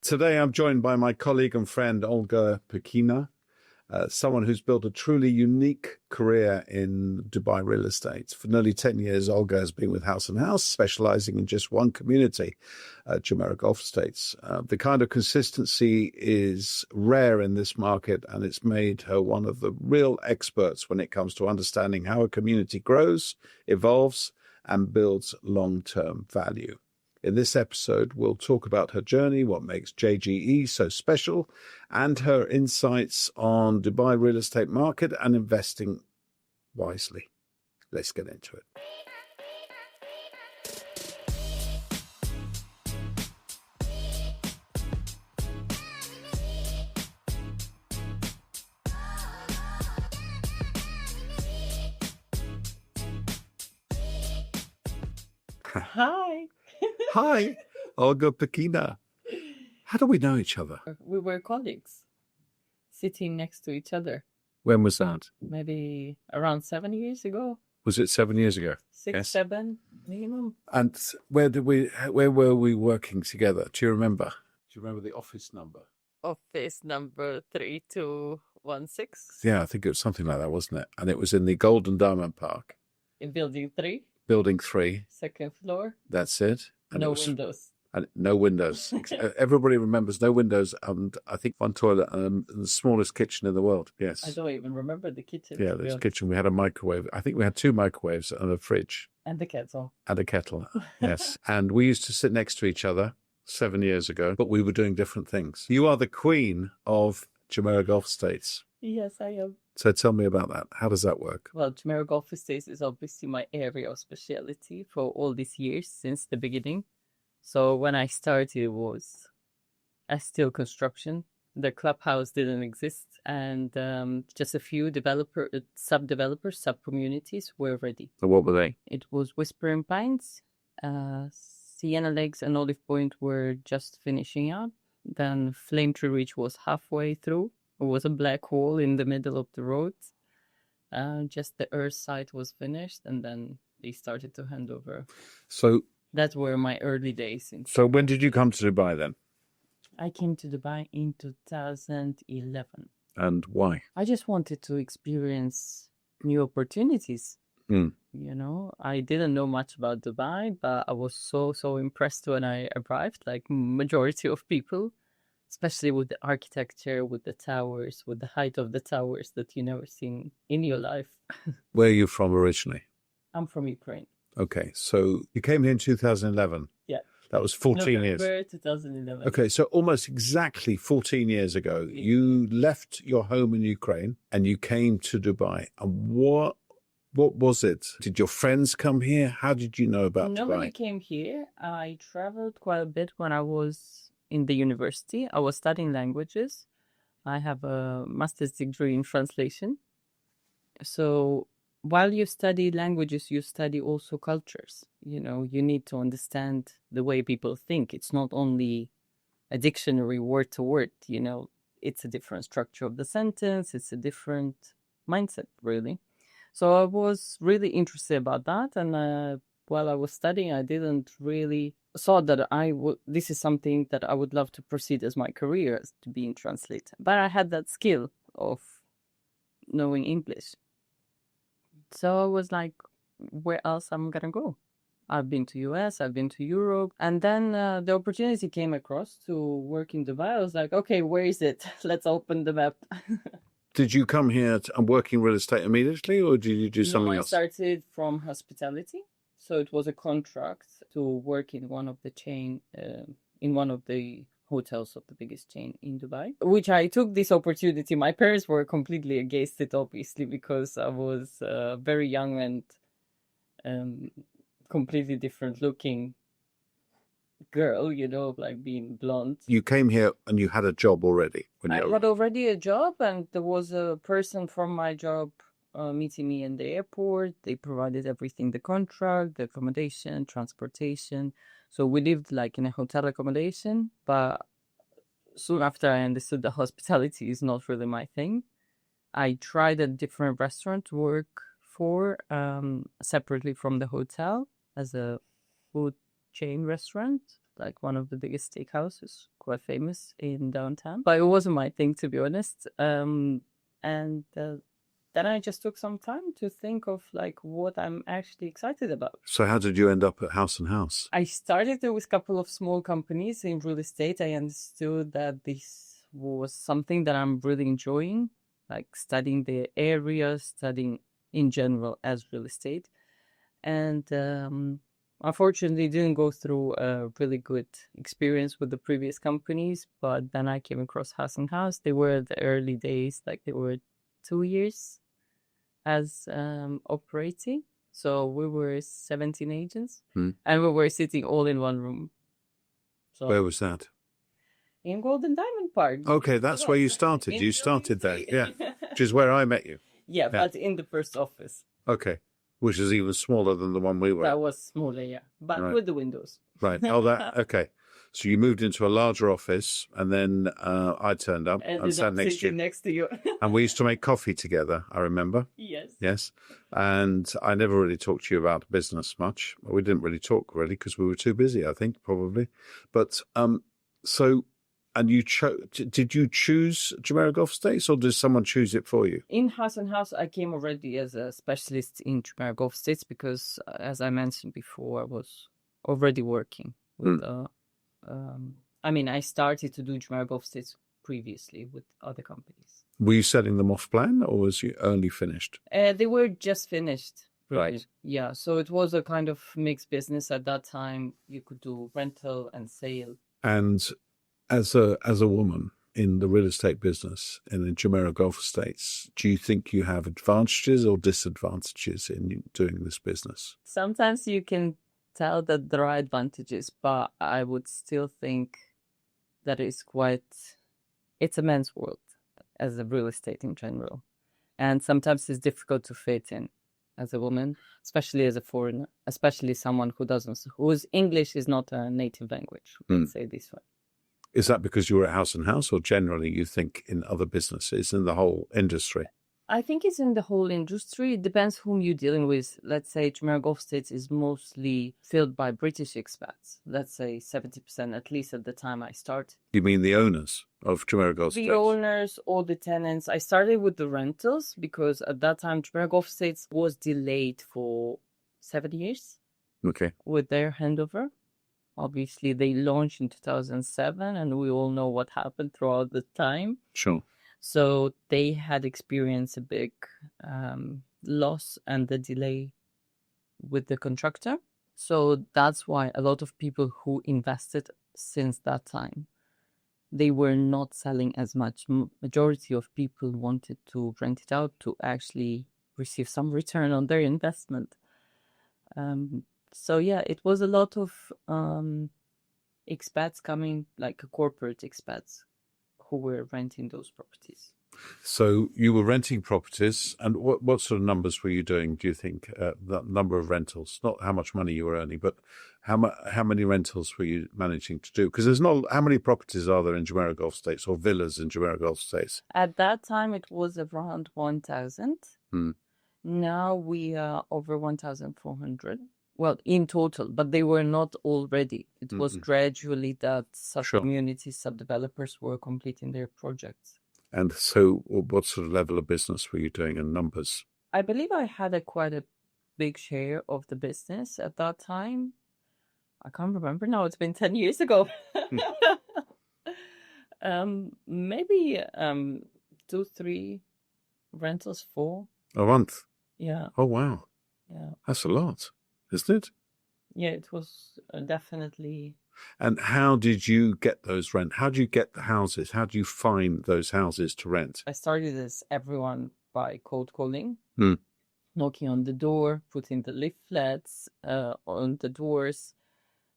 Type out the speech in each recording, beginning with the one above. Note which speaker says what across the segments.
Speaker 1: Today, I'm joined by my colleague and friend, Olga Pikina, someone who's built a truly unique career in Dubai real estate. For nearly 10 years, Olga has been with House and House, specialising in just one community, Jumeirah Golf Estates. The kind of consistency is rare in this market, and it's made her one of the real experts when it comes to understanding how a community grows, evolves, and builds long-term value. In this episode, we'll talk about her journey, what makes JGE so special, and her insights on Dubai real estate market and investing wisely. Let's get into it.
Speaker 2: Hi.
Speaker 1: Hi, Olga Pikina. How do we know each other?
Speaker 2: We were colleagues sitting next to each other.
Speaker 1: When was that?
Speaker 2: Maybe around 7 years ago.
Speaker 1: Was it 7 years ago?
Speaker 2: 6,
Speaker 1: Yes.
Speaker 2: 7 minimum.
Speaker 1: And where were we working together? Do you remember? Do you remember the office number?
Speaker 2: Office number 3216
Speaker 1: Yeah, I think it was something like that, wasn't it? And it was in the Golden Diamond Park,
Speaker 2: in building 3,
Speaker 1: Building 3.
Speaker 2: second floor.
Speaker 1: That's it. And
Speaker 2: No
Speaker 1: it was,
Speaker 2: windows.
Speaker 1: And no windows. Everybody remembers no windows, and I think one toilet and the smallest kitchen in the world. Yes.
Speaker 2: I don't even remember the kitchen.
Speaker 1: Yeah, this kitchen. We had a microwave. I think we had 2 microwaves and a fridge.
Speaker 2: And the kettle.
Speaker 1: And a kettle. Yes. And we used to sit next to each other 7 years ago, but we were doing different things. You are the queen of Jumeirah Golf Estates.
Speaker 2: Yes, I am.
Speaker 1: So tell me about that. How does that work?
Speaker 2: Well, Jumeirah Golf Estates is obviously my area of speciality for all these years since the beginning. So when I started, it was a steel construction. The clubhouse didn't exist, and just a few sub-developers, sub-communities were ready.
Speaker 1: So what were they?
Speaker 2: It was Whispering Pines, Sienna Lakes and Olive Point were just finishing up. Then Flame Tree Ridge was halfway through. It was a black hole in the middle of the road. Just the earth side was finished, and then they started to hand over.
Speaker 1: So
Speaker 2: that were my early days.
Speaker 1: So when did you come to Dubai then?
Speaker 2: I came to Dubai in 2011.
Speaker 1: And why?
Speaker 2: I just wanted to experience new opportunities.
Speaker 1: Mm.
Speaker 2: You know, I didn't know much about Dubai, but I was so impressed when I arrived, like majority of people, especially with the architecture, with the towers, with the height of the towers that you never seen in your life.
Speaker 1: Where are you from originally?
Speaker 2: I'm from Ukraine.
Speaker 1: Okay, so you came here in 2011.
Speaker 2: Yeah.
Speaker 1: That was 14 years.
Speaker 2: November 2011.
Speaker 1: Okay, so almost exactly 14 years ago, you left your home in Ukraine and you came to Dubai. And what was it? Did your friends come here? How did you know about
Speaker 2: Nobody
Speaker 1: Dubai?
Speaker 2: came here. I traveled quite a bit when I was in the university. I was studying languages. I have a master's degree in translation. So while you study languages, you study also cultures. You know, you need to understand the way people think. It's not only a dictionary word to word, you know, it's a different structure of the sentence. It's a different mindset, really. So I was really interested about that. And while I was studying, I didn't really thought that this is something that I would love to proceed as my career, as to being translator. But I had that skill of knowing English. So I was like, where else I'm going to go? I've been to US, I've been to Europe. And then the opportunity came across to work in Dubai. I was like, okay, where is it? Let's open the map.
Speaker 1: Did you come here and work in real estate immediately, or did you do something else?
Speaker 2: I started from hospitality. So it was a contract to work in one of the hotels of the biggest chain in Dubai, which I took this opportunity. My parents were completely against it, obviously, because I was very young and completely different looking girl, you know, like being blonde.
Speaker 1: You came here and you had a job already?
Speaker 2: I had already a job, and there was a person from my job meeting me in the airport. They provided everything, the contract, the accommodation, transportation. So we lived like in a hotel accommodation, but soon after I understood that hospitality is not really my thing. I tried a different restaurant to work for separately from the hotel as a food chain restaurant, like one of the biggest steakhouses, quite famous in downtown. But it wasn't my thing, to be honest. And then I just took some time to think of like what I'm actually excited about.
Speaker 1: So how did you end up at House and House?
Speaker 2: I started with a couple of small companies in real estate. I understood that this was something that I'm really enjoying, like studying the area, studying in general as real estate. And unfortunately, didn't go through a really good experience with the previous companies. But then I came across House and House. They were the early days, like they were 2 years as operating. So we were 17 agents and we were sitting all in one room. So
Speaker 1: Where was that?
Speaker 2: in Golden Diamond Park.
Speaker 1: Okay, that's where you started. You started there, yeah. Which is where I met you.
Speaker 2: Yeah, but in the first office.
Speaker 1: Okay, which is even smaller than the one we were.
Speaker 2: That was smaller, yeah, but
Speaker 1: Right.
Speaker 2: with the windows.
Speaker 1: Right. Oh, that okay. So you moved into a larger office, and then I turned up and sat next to you.
Speaker 2: Next to you.
Speaker 1: And we used to make coffee together, I remember.
Speaker 2: Yes.
Speaker 1: Yes. And I never really talked to you about business much. We didn't really talk really because we were too busy, I think, probably. But so, and you did you choose Jumeirah Golf Estates or did someone choose it for you?
Speaker 2: In House and House, I came already as a specialist in Jumeirah Golf Estates because, as I mentioned before, I was already working with I started to do Jumeirah Golf Estates previously with other companies.
Speaker 1: Were you setting them off plan or was you only finished?
Speaker 2: They were just finished. Really.
Speaker 1: Right.
Speaker 2: Yeah. So it was a kind of mixed business at that time. You could do rental and sale.
Speaker 1: And as a woman in the real estate business and in Jumeirah Golf Estates, do you think you have advantages or disadvantages in doing this business?
Speaker 2: Sometimes you can tell that there are advantages, but I would still think that it's a man's world as a real estate in general. And sometimes it's difficult to fit in as a woman, especially as a foreigner, especially someone whose English is not a native language, let's say this way.
Speaker 1: Is that because you were at House and House or generally you think in other businesses, in the whole industry?
Speaker 2: I think it's in the whole industry. It depends whom you're dealing with. Let's say Jumeirah Golf Estates is mostly filled by British expats. Let's say 70%, at least at the time I started.
Speaker 1: You mean the owners of Jumeirah Golf Estates?
Speaker 2: The owners, all the tenants. I started with the rentals because at that time Jumeirah Golf Estates was delayed for 7 years.
Speaker 1: Okay.
Speaker 2: With their handover. Obviously, they launched in 2007 and we all know what happened throughout the time.
Speaker 1: Sure.
Speaker 2: So they had experienced a big loss and the delay with the contractor. So that's why a lot of people who invested since that time, they were not selling as much. Majority of people wanted to rent it out to actually receive some return on their investment. So yeah, it was a lot of expats coming, like corporate expats, who were renting those properties.
Speaker 1: So you were renting properties, and what sort of numbers were you doing, do you think? The number of rentals, not how much money you were earning, but how many rentals were you managing to do? Because there's not, how many properties are there in Jumeirah Golf Estates or villas in Jumeirah Golf Estates?
Speaker 2: At that time, it was around 1,000. Now we are over 1,400. Well, in total, but they were not all ready. It was gradually that sub-communities, sub-developers were completing their projects.
Speaker 1: And so what sort of level of business were you doing in numbers?
Speaker 2: I believe I had quite a big share of the business at that time. I can't remember now. It's been 10 years ago. Maybe 2, 3 rentals, 4.
Speaker 1: A month?
Speaker 2: Yeah.
Speaker 1: Oh, wow.
Speaker 2: Yeah.
Speaker 1: That's a lot, isn't it?
Speaker 2: Yeah, it was definitely.
Speaker 1: And how did you get those rent? How do you get the houses? How do you find those houses to rent?
Speaker 2: I started as everyone by cold calling, knocking on the door, putting the leaflets on the doors.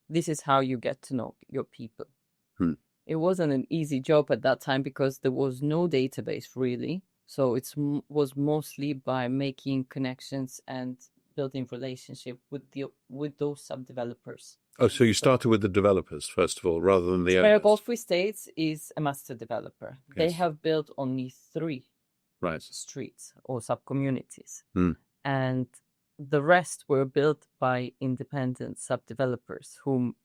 Speaker 2: This is how you get to know your people. It wasn't an easy job at that time because there was no database really. So it was mostly by making connections and building relationship with those sub-developers.
Speaker 1: Oh, so you started with the developers, first of all, rather than the
Speaker 2: Jumeirah
Speaker 1: owners?
Speaker 2: Golf Estates is a master developer.
Speaker 1: Yes.
Speaker 2: They have built only 3 streets or sub-communities. And the rest were built by independent sub-developers whom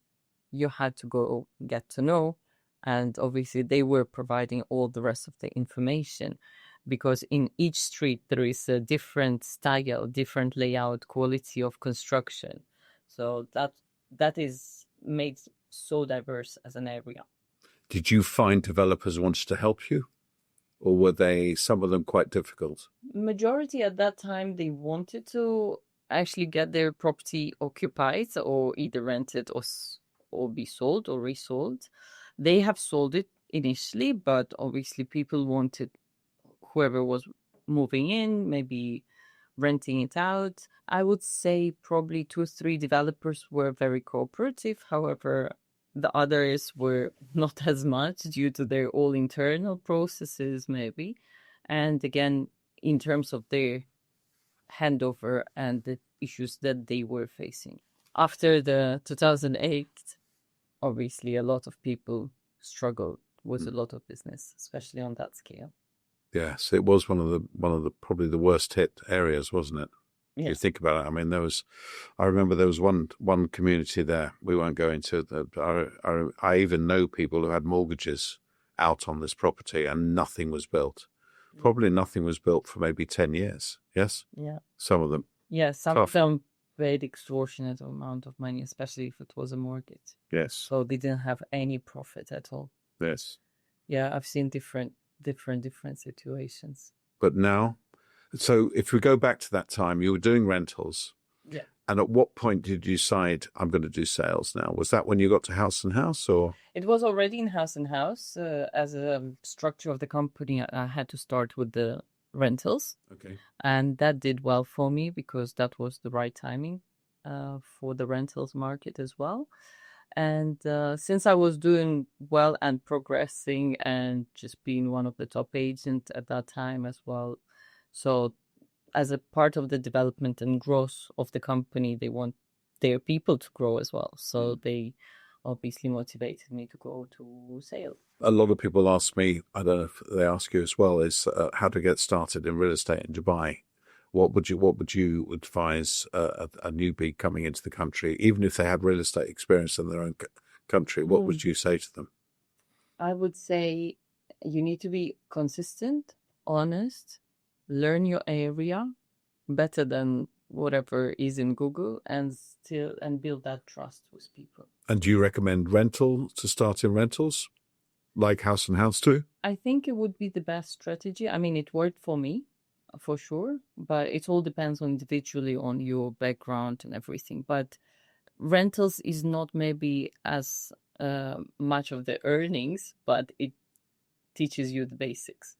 Speaker 2: you had to go get to know. And obviously they were providing all the rest of the information, because in each street there is a different style, different layout, quality of construction. So that is made so diverse as an area.
Speaker 1: Did you find developers wanted to help you, or were they, some of them, quite difficult?
Speaker 2: Majority at that time, they wanted to actually get their property occupied or either rented or be sold or resold. They have sold it initially, but obviously people wanted whoever was moving in, maybe renting it out. I would say probably 2 or 3 developers were very cooperative. However, the others were not as much due to their all internal processes, maybe. And again, in terms of their handover and the issues that they were facing. After the 2008, obviously a lot of people struggled with a lot of business, especially on that scale.
Speaker 1: Yes, it was one of the probably the worst hit areas, wasn't it?
Speaker 2: Yes.
Speaker 1: You think about it. I mean, I remember there was one community there. We won't go into it. I even know people who had mortgages out on this property and nothing was built. Probably nothing was built for maybe 10 years. Yes?
Speaker 2: Yeah.
Speaker 1: Some of them.
Speaker 2: Yeah, some
Speaker 1: Tough.
Speaker 2: of them paid extortionate amount of money, especially if it was a mortgage.
Speaker 1: Yes.
Speaker 2: So they didn't have any profit at all.
Speaker 1: Yes.
Speaker 2: Yeah, I've seen different situations.
Speaker 1: But now, so if we go back to that time, you were doing rentals.
Speaker 2: Yeah.
Speaker 1: And at what point did you decide, I'm going to do sales now? Was that when you got to House and House, or?
Speaker 2: It was already in House and House. As a structure of the company, I had to start with the rentals.
Speaker 1: Okay.
Speaker 2: And that did well for me because that was the right timing for the rentals market as well. And since I was doing well and progressing and just being one of the top agents at that time as well, so as a part of the development and growth of the company, they want their people to grow as well. So they obviously motivated me to go to sales.
Speaker 1: A lot of people ask me, I don't know if they ask you as well, is how to get started in real estate in Dubai. What would you advise a newbie coming into the country, even if they had real estate experience in their own country? What would you say to them?
Speaker 2: I would say you need to be consistent, honest, learn your area better than whatever is in Google, and build that trust with people.
Speaker 1: And do you recommend rental to start in rentals, like House and House too?
Speaker 2: I think it would be the best strategy. I mean, it worked for me, for sure, but it all depends individually on your background and everything. But rentals is not maybe as much of the earnings, but it teaches you the basics.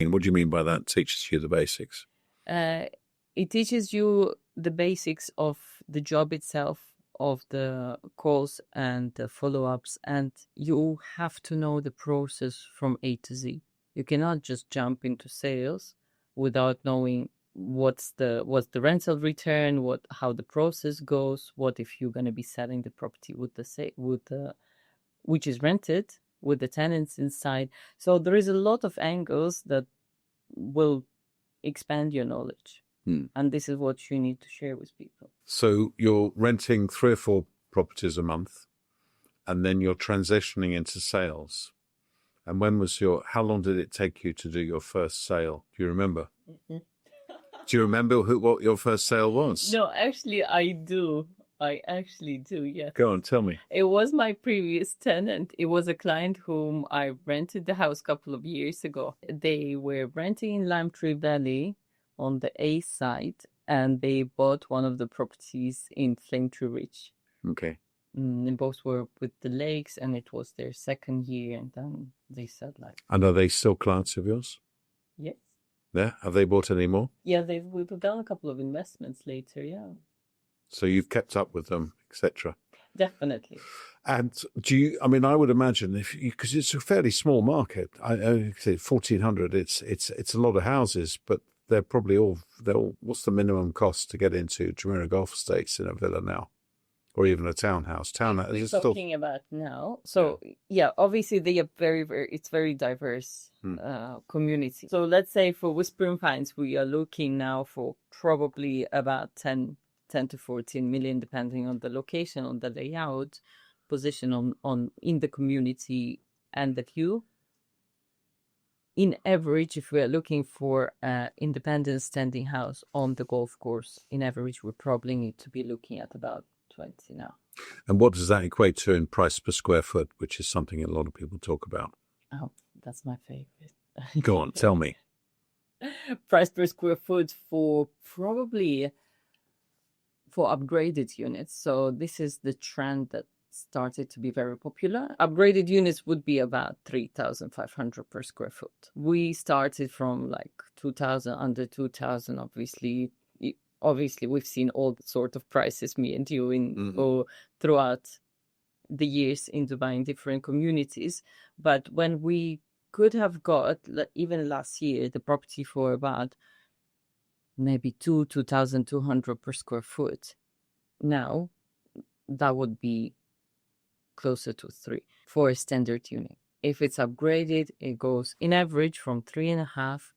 Speaker 1: What do you mean by that? Teaches you the basics?
Speaker 2: It teaches you the basics of the job itself, of the calls and the follow-ups, and you have to know the process from A to Z. You cannot just jump into sales without knowing what's the rental return, how the process goes, what if you're going to be selling the property which is rented with the tenants inside. So there is a lot of angles that will expand your knowledge. And this is what you need to share with people.
Speaker 1: So you're renting 3 or 4 properties a month, and then you're transitioning into sales. And how long did it take you to do your first sale? Do you remember? Do you remember what your first sale was?
Speaker 2: No, actually, I do. I actually do, yes.
Speaker 1: Go on, tell me.
Speaker 2: It was my previous tenant. It was a client whom I rented the house a couple of years ago. They were renting in Lime Tree Valley on the A side, and they bought one of the properties in Flame Tree Ridge.
Speaker 1: Okay.
Speaker 2: And both were with the lakes, and it was their second year, and then they said
Speaker 1: And are they still clients of yours?
Speaker 2: Yes.
Speaker 1: Yeah? Have they bought any more?
Speaker 2: Yeah, we've done a couple of investments later, yeah.
Speaker 1: So you've kept up with them, etc.
Speaker 2: Definitely.
Speaker 1: And I would imagine because it's a fairly small market, I say 1,400, it's a lot of houses, but they're probably what's the minimum cost to get into Jumeirah Golf Estates in a villa now? Or even a townhouse.
Speaker 2: We're talking about now. So yeah, obviously they are it's very diverse community. So let's say for Whispering Pines, we are looking now for probably about 10 to 14 million, depending on the location, on the layout. position in the community and the view. In average, if we are looking for an independent standing house on the golf course, in average, we probably need to be looking at about 20 now.
Speaker 1: And what does that equate to in price per square foot, which is something a lot of people talk about?
Speaker 2: Oh, that's my favorite.
Speaker 1: Go on, tell me.
Speaker 2: Price per square foot for upgraded units. So this is the trend that started to be very popular. Upgraded units would be about 3,500 per square foot. We started from like 2,000, under 2,000. Obviously, we've seen all sort of prices, me and you, throughout the years in Dubai in different communities. But when we could have got, even last year, the property for about maybe 2,200 per square foot, now that would be closer to 3 for a standard unit. If it's upgraded, it goes in average from 3.5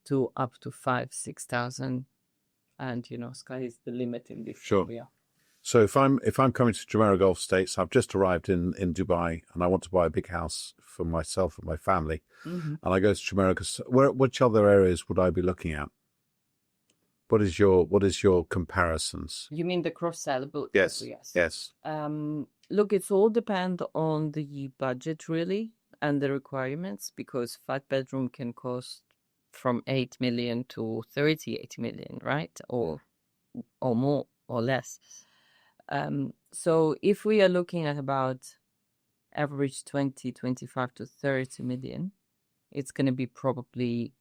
Speaker 2: to up to 5,000-6,000, and sky is the limit in this area.
Speaker 1: So if I'm coming to Jumeirah Golf Estates, I've just arrived in Dubai, and I want to buy a big house for myself and my family, and I go to Jumeirah. Which other areas would I be looking at? What is your comparisons?
Speaker 2: You mean the cross-sellable?
Speaker 1: Yes.
Speaker 2: Look, it's all depend on the budget really and the requirements, because 5-bedroom can cost from 8 million to 38 million, right? Or more or less. So if we are looking at about average 25 to 30 million, it's going to be probably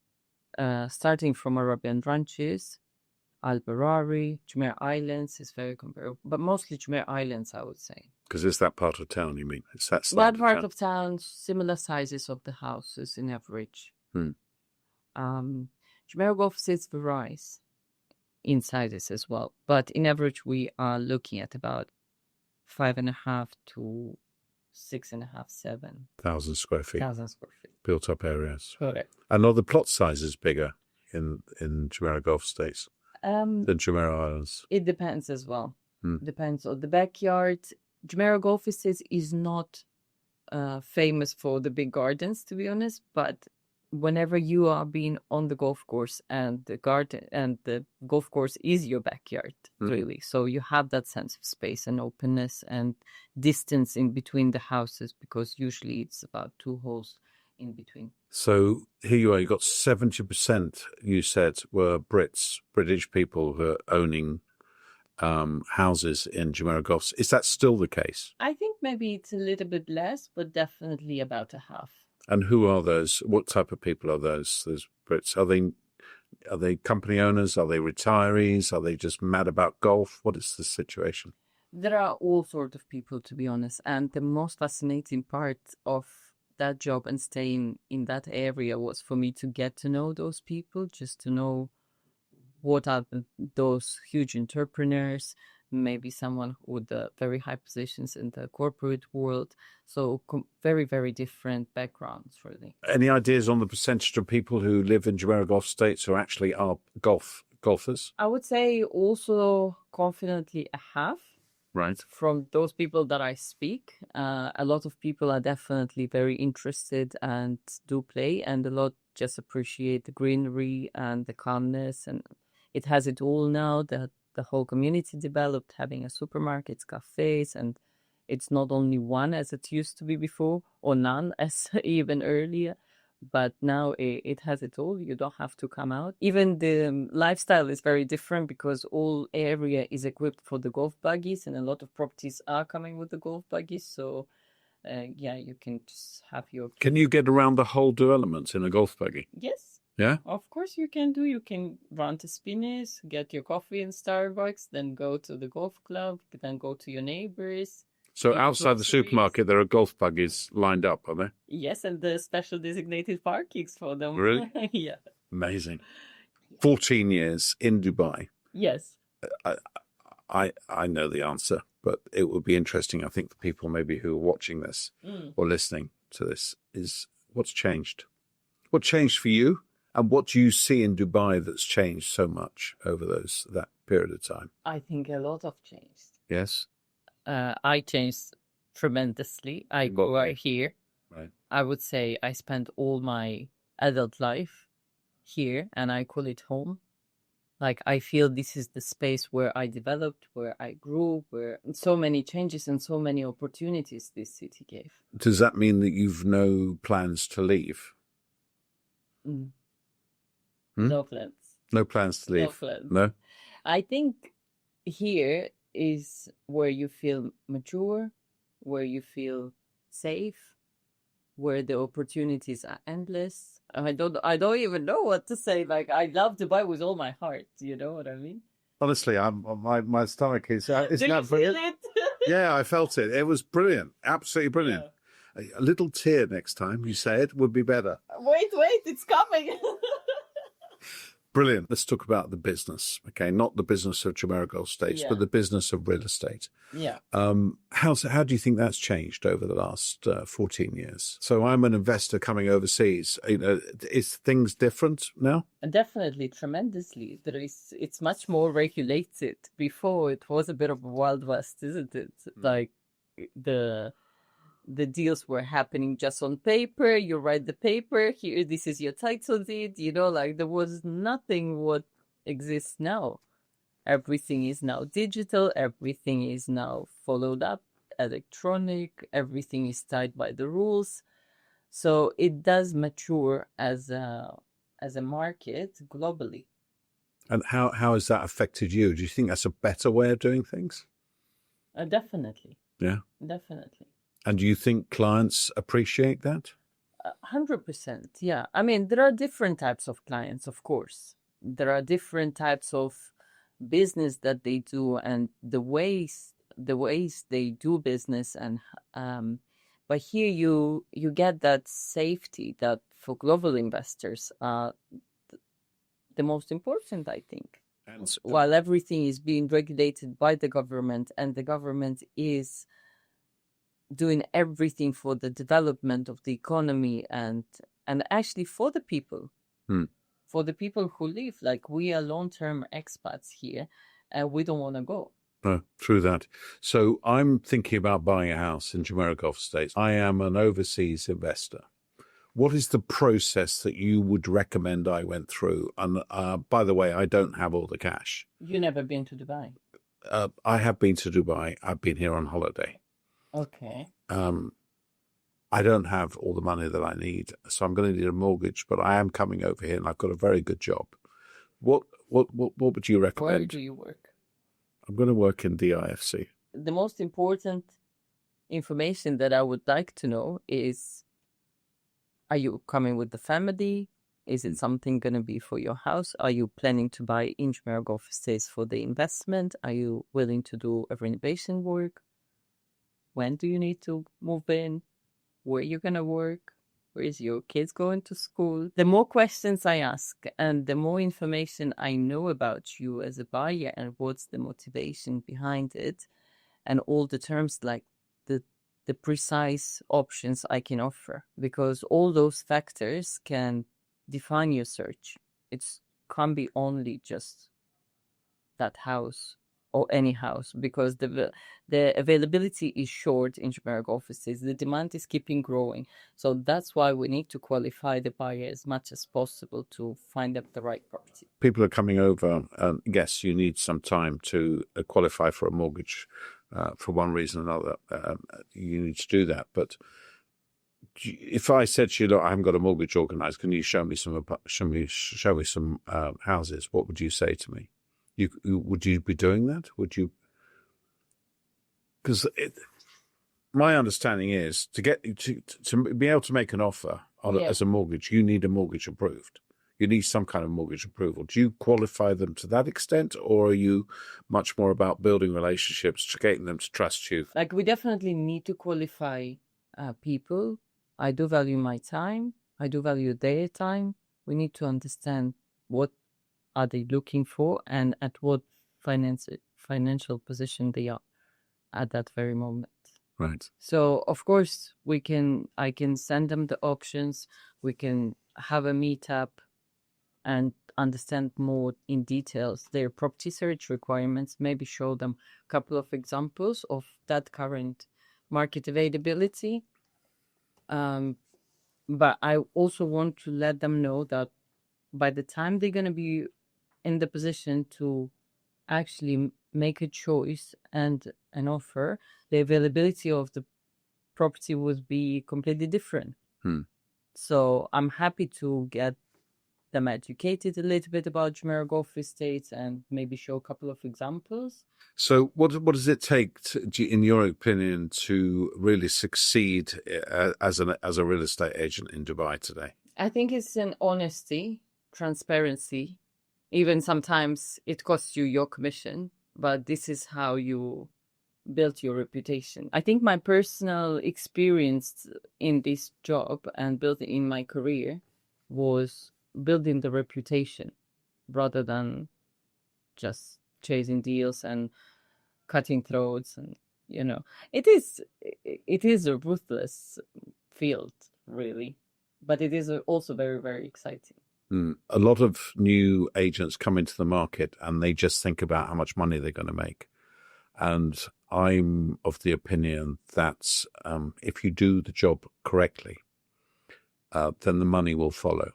Speaker 2: starting from Arabian ranches, Al Barari, Jumeirah Islands is very comparable, but mostly Jumeirah Islands, I would say.
Speaker 1: Because it's that part of town, you mean? It's that
Speaker 2: part of town, similar sizes of the houses in average. Jumeirah Golf Estates varies in sizes as well, but in average we are looking at about 5.5 to 6.5, 7,000
Speaker 1: square feet.
Speaker 2: 1,000 square feet.
Speaker 1: Built up areas.
Speaker 2: Correct.
Speaker 1: And are the plot sizes bigger in Jumeirah Golf Estates than Jumeirah Islands?
Speaker 2: It depends as well. Depends on the backyard. Jumeirah Golf Estates is not famous for the big gardens, to be honest, but whenever you are being on the golf course and the garden and the golf course is your backyard, really. So you have that sense of space and openness and distance in between the houses, because usually it's about 2 holes in between.
Speaker 1: So here you are, you got 70%, you said, were British people who are owning houses in Jumeirah Golf. Is that still the case?
Speaker 2: I think maybe it's a little bit less, but definitely about a half.
Speaker 1: And who are those? What type of people are those Brits? Are they company owners? Are they retirees? Are they just mad about golf? What is the situation?
Speaker 2: There are all sorts of people, to be honest. And the most fascinating part of that job and staying in that area was for me to get to know those people, just to know what are those huge entrepreneurs, maybe someone with very high positions in the corporate world. So very, very different backgrounds, really.
Speaker 1: Any ideas on the percentage of people who live in Jumeirah Golf Estates who actually are golfers?
Speaker 2: I would say also confidently a half.
Speaker 1: Right.
Speaker 2: From those people that I speak, a lot of people are definitely very interested and do play, and a lot just appreciate the greenery and the calmness, and it has it all now. The whole community developed, having a supermarkets, cafes, and it's not only one as it used to be before, or none as even earlier. But now it has it all. You don't have to come out. Even the lifestyle is very different, because all area is equipped for the golf buggies, and a lot of properties are coming with the golf buggies. So, you can just have your...
Speaker 1: Can you get around the whole development in a golf buggy?
Speaker 2: Yes.
Speaker 1: Yeah?
Speaker 2: Of course you can do. You can run to Spinners, get your coffee in Starbucks, then go to the golf club, then go to your neighbors.
Speaker 1: So outside the supermarket, there are golf buggies lined up, are there?
Speaker 2: Yes, and the special designated parkings for them.
Speaker 1: Really?
Speaker 2: Yeah.
Speaker 1: Amazing. 14 years in Dubai.
Speaker 2: Yes.
Speaker 1: I know the answer, but it would be interesting, I think, for people maybe who are watching this or listening to this, is what's changed? What changed for you? And what do you see in Dubai that's changed so much over that period of time?
Speaker 2: I think a lot of changed.
Speaker 1: Yes.
Speaker 2: I changed tremendously. I grew up here.
Speaker 1: Right.
Speaker 2: I would say I spent all my adult life here, and I call it home. Like, I feel this is the space where I developed, where I grew, where so many changes and so many opportunities this city gave.
Speaker 1: Does that mean that you've no plans to leave?
Speaker 2: Mm.
Speaker 1: Hmm?
Speaker 2: No plans.
Speaker 1: No plans to leave?
Speaker 2: No plans.
Speaker 1: No?
Speaker 2: I think here is where you feel mature, where you feel safe, where the opportunities are endless. I don't even know what to say. Like, I love Dubai with all my heart. You know what I mean?
Speaker 1: Honestly, my stomach is. Isn't
Speaker 2: Do you
Speaker 1: that
Speaker 2: feel
Speaker 1: brilliant?
Speaker 2: it?
Speaker 1: Yeah, I felt it. It was brilliant. Absolutely brilliant.
Speaker 2: Yeah.
Speaker 1: A little tear next time you say it would be better.
Speaker 2: Wait, it's coming.
Speaker 1: Brilliant. Let's talk about the business, okay? Not the business of Jumeirah Golf Estates,
Speaker 2: Yeah.
Speaker 1: but the business of real estate.
Speaker 2: Yeah.
Speaker 1: How do you think that's changed over the last 14 years? So I'm an investor coming overseas. Is things different now?
Speaker 2: Definitely, tremendously. It's much more regulated. Before, it was a bit of a Wild West, isn't it? Like, the deals were happening just on paper. You write the paper, here, this is your title deed, like there was nothing what exists now. Everything is now digital, everything is now followed up, electronic, everything is tied by the rules. So it does mature as a market globally.
Speaker 1: And how has that affected you? Do you think that's a better way of doing things?
Speaker 2: Definitely.
Speaker 1: Yeah.
Speaker 2: Definitely.
Speaker 1: And do you think clients appreciate that?
Speaker 2: 100%. Yeah. I mean, there are different types of clients, of course. There are different types of business that they do, and the ways they do business, and but here you get that safety that for global investors are the most important, I think. And while everything is being regulated by the government, and the government is doing everything for the development of the economy and actually for the people, for the people who live. Like, we are long-term expats here, and we don't want to go.
Speaker 1: No, true that. So I'm thinking about buying a house in Jumeirah Golf Estates. I am an overseas investor. What is the process that you would recommend I went through? And by the way, I don't have all the cash.
Speaker 2: You've never been to Dubai?
Speaker 1: I have been to Dubai. I've been here on holiday.
Speaker 2: Okay.
Speaker 1: I don't have all the money that I need, so I'm going to need a mortgage. But I am coming over here, and I've got a very good job. What would you recommend?
Speaker 2: Where do you work?
Speaker 1: I'm going to work in DIFC.
Speaker 2: The most important information that I would like to know is: are you coming with the family? Is it something going to be for your house? Are you planning to buy in Jumeirah Golf Estates for the investment? Are you willing to do a renovation work? When do you need to move in? Where you're going to work? Where is your kids going to school? The more questions I ask, and the more information I know about you as a buyer, and what's the motivation behind it, and all the terms, like the precise options I can offer, because all those factors can define your search. It can't be only just that house or any house, because the availability is short in Jumeirah Golf Estates. The demand is keeping growing. So that's why we need to qualify the buyer as much as possible to find up the right property.
Speaker 1: People are coming over. Yes, you need some time to qualify for a mortgage. For one reason or another, you need to do that. But if I said to you, "Look, I haven't got a mortgage organised. Can you show me some houses?" What would you say to me? Would you be doing that? Would you? Because my understanding is to get to be able to make an offer on as a mortgage, you need a mortgage approved. You need some kind of mortgage approval. Do you qualify them to that extent, or are you much more about building relationships, getting them to trust you?
Speaker 2: Like, we definitely need to qualify people. I do value my time. I do value their time. We need to understand what are they looking for, and at what financial position they are at that very moment.
Speaker 1: Right.
Speaker 2: So, of course, I can send them the options. We can have a meetup and understand more in details their property search requirements, maybe show them a couple of examples of that current market availability. But I also want to let them know that by the time they're going to be in the position to actually make a choice and an offer, the availability of the property would be completely different. So I'm happy to get them educated a little bit about Jumeirah Golf Estates and maybe show a couple of examples.
Speaker 1: So what does it take, in your opinion, to really succeed as a real estate agent in Dubai today?
Speaker 2: I think it's an honesty, transparency. Even sometimes it costs you your commission, but this is how you build your reputation. I think my personal experience in this job and building in my career was building the reputation rather than just chasing deals and cutting throats. And it is a ruthless field, really, but it is also very, very exciting.
Speaker 1: A lot of new agents come into the market and they just think about how much money they're going to make. And I'm of the opinion that if you do the job correctly, then the money will follow.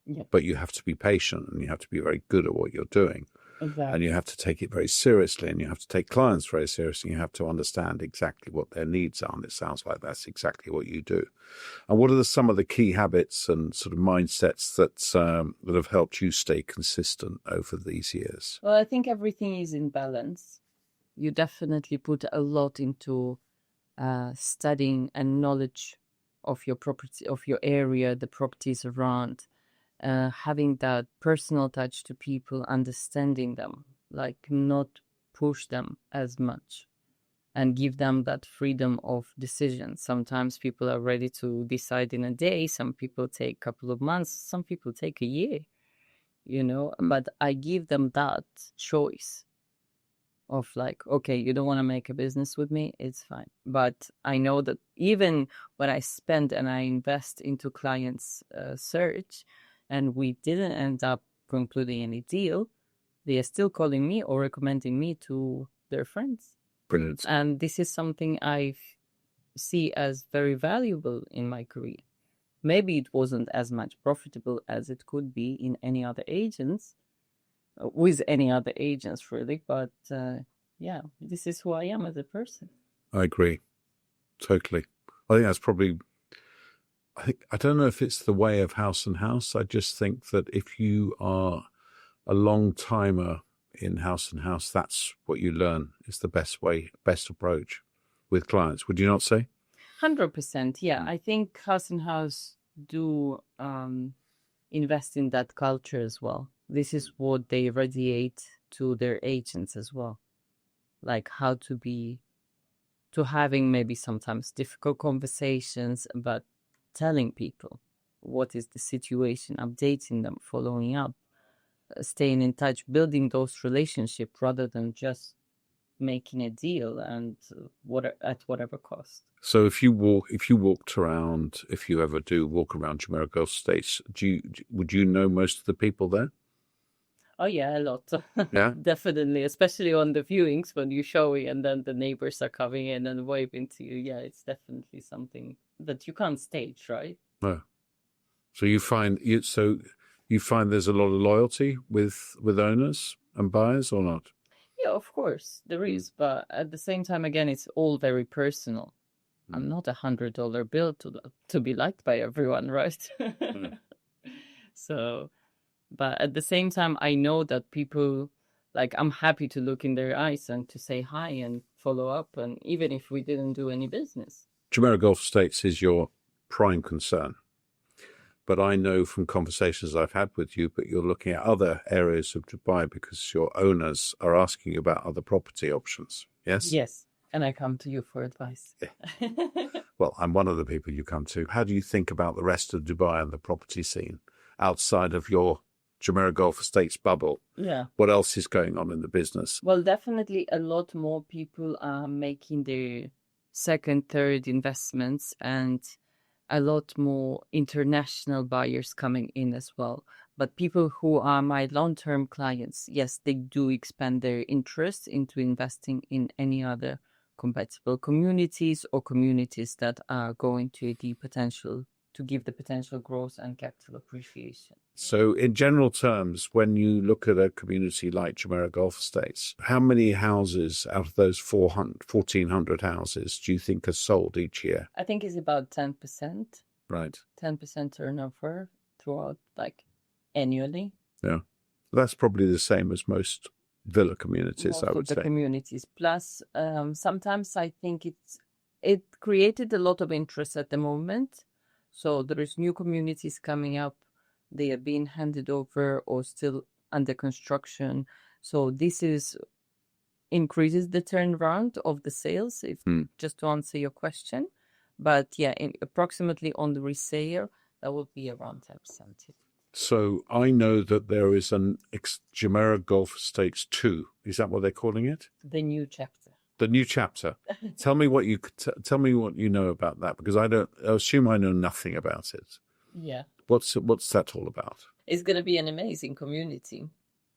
Speaker 2: Yeah.
Speaker 1: But you have to be patient and you have to be very good at what you're doing.
Speaker 2: Exactly.
Speaker 1: And you have to take it very seriously and you have to take clients very seriously. You have to understand exactly what their needs are. And it sounds like that's exactly what you do. And what are some of the key habits and sort of mindsets that have helped you stay consistent over these years?
Speaker 2: Well, I think everything is in balance. You definitely put a lot into studying and knowledge of your property, of your area, the properties around, having that personal touch to people, understanding them, like not push them as much and give them that freedom of decision. Sometimes people are ready to decide in a day. Some people take a couple of months. Some people take a year, but I give them that choice of like, okay, you don't want to make a business with me, it's fine. But I know that even when I spend and I invest into clients' search and we didn't end up concluding any deal, they are still calling me or recommending me to their friends.
Speaker 1: Brilliant.
Speaker 2: And this is something I see as very valuable in my career. Maybe it wasn't as much profitable as it could be in any other agents, with any other agents really, but yeah, this is who I am as a person.
Speaker 1: I agree totally. I think that's probably, I don't know if it's the way of House and House. I just think that if you are a long timer in House and House, that's what you learn is the best approach with clients. Would you not say?
Speaker 2: 100%. Yeah, I think House and House do invest in that culture as well. This is what they radiate to their agents as well. Like how to having maybe sometimes difficult conversations, but telling people what is the situation, updating them, following up, staying in touch, building those relationships rather than just making a deal and at whatever cost.
Speaker 1: So if you walked around, if you ever do walk around Jumeirah Golf Estates, would you know most of the people there?
Speaker 2: Oh yeah, a lot.
Speaker 1: Yeah,
Speaker 2: definitely, especially on the viewings when you're showing and then the neighbors are coming in and waving to you. Yeah, it's definitely something that you can't stage, right?
Speaker 1: no. So you find there's a lot of loyalty with owners and buyers, or not?
Speaker 2: Yeah, of course there is, but at the same time, again, it's all very personal. I'm not $100 bill to be liked by everyone, right? So, but at the same time, I know that people, like, I'm happy to look in their eyes and to say hi and follow up, and even if we didn't do any business.
Speaker 1: Jumeirah Golf Estates is your prime concern. But I know from conversations I've had with you, but you're looking at other areas of Dubai because your owners are asking you about other property options. Yes?
Speaker 2: Yes. And I come to you for advice.
Speaker 1: Yeah. Well, I'm one of the people you come to. How do you think about the rest of Dubai and the property scene outside of your Jumeirah Golf Estates bubble?
Speaker 2: Yeah.
Speaker 1: What else is going on in the business?
Speaker 2: Well, definitely a lot more people are making their second, third investments, and a lot more international buyers coming in as well. But people who are my long-term clients, yes, they do expand their interest into investing in any other compatible communities or communities that are going to give the potential growth and capital appreciation.
Speaker 1: So in general terms, when you look at a community like Jumeirah Golf Estates, how many houses out of those 1,400 houses do you think are sold each year?
Speaker 2: I think it's about 10%.
Speaker 1: Right.
Speaker 2: 10% turnover throughout, like, annually.
Speaker 1: Yeah. That's probably the same as most villa communities,
Speaker 2: Most
Speaker 1: I would
Speaker 2: of the
Speaker 1: say.
Speaker 2: communities. Plus, sometimes I think it created a lot of interest at the moment. So there is new communities coming up. They are being handed over or still under construction. So this increases the turnaround of the sales, just to answer your question. But yeah, approximately on the resale, that would be around 10%.
Speaker 1: So I know that there is an Jumeirah Golf Estates 2. Is that what they're calling it?
Speaker 2: The new chapter.
Speaker 1: The new chapter. Tell me what you know about that, because I assume I know nothing about it.
Speaker 2: Yeah.
Speaker 1: What's that all about?
Speaker 2: It's going to be an amazing community.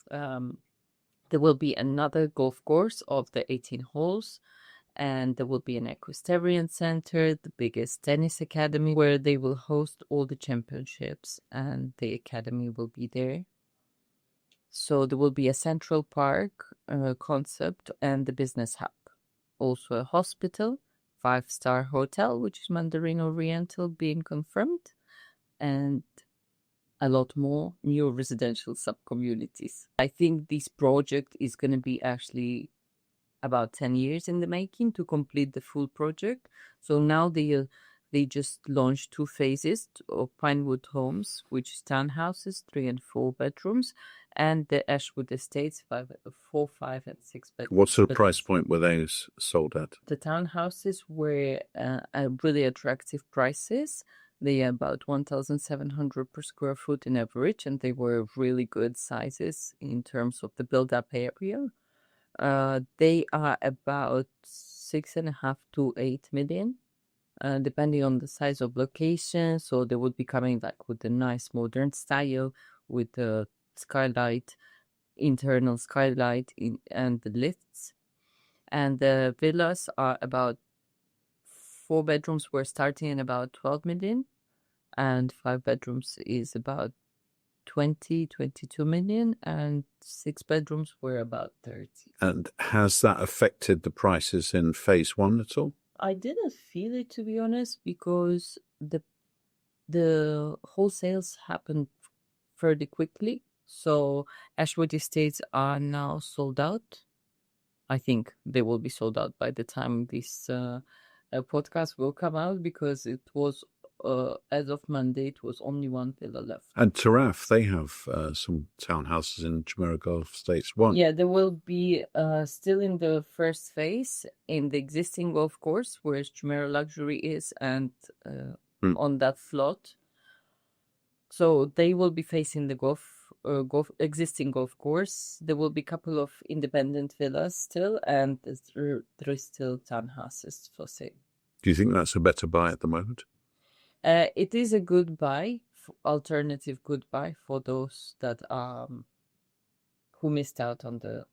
Speaker 2: There will be another golf course of the 18 holes, and there will be an equestrian center, the biggest tennis academy, where they will host all the championships, and the academy will be there. So there will be a central park concept and the business hub. Also a hospital, 5-star hotel, which is Mandarin Oriental being confirmed, and a lot more new residential sub-communities. I think this project is going to be actually about 10 years in the making to complete the full project. So now they just launched 2 phases of Pinewood Homes, which is townhouses, 3 and 4 bedrooms, and the Ashwood Estates, 4, 5, and 6 bedrooms.
Speaker 1: What sort of price point were they sold at?
Speaker 2: The townhouses were at really attractive prices. They are about 1,700 per square foot in average, and they were really good sizes in terms of the build-up area. They are about 6.5 to 8 million, depending on the size of location. So they would be coming like with a nice modern style, with the skylight, internal skylight and the lifts. And the villas are about 4 bedrooms were starting at about 12 million, and 5 bedrooms is about 22 million, and 6 bedrooms were about 30. And
Speaker 1: has that affected the prices in phase 1 at all?
Speaker 2: I didn't feel it, to be honest, because the wholesales happened fairly quickly. So Ashwood Estates are now sold out. I think they will be sold out by the time this podcast will come out, because it was as of Monday, it was only 1 villa left.
Speaker 1: And Taraf, they have some townhouses in Jumeirah Golf Estates 1.
Speaker 2: Yeah, there will be still in the first phase in the existing golf course, where Jumeirah Luxury is, and on that float. So they will be facing the existing golf course. There will be a couple of independent villas still, and there is still townhouses for sale.
Speaker 1: Do you think that's a better buy at the moment?
Speaker 2: It is a good buy, alternative good buy for those that who missed out on the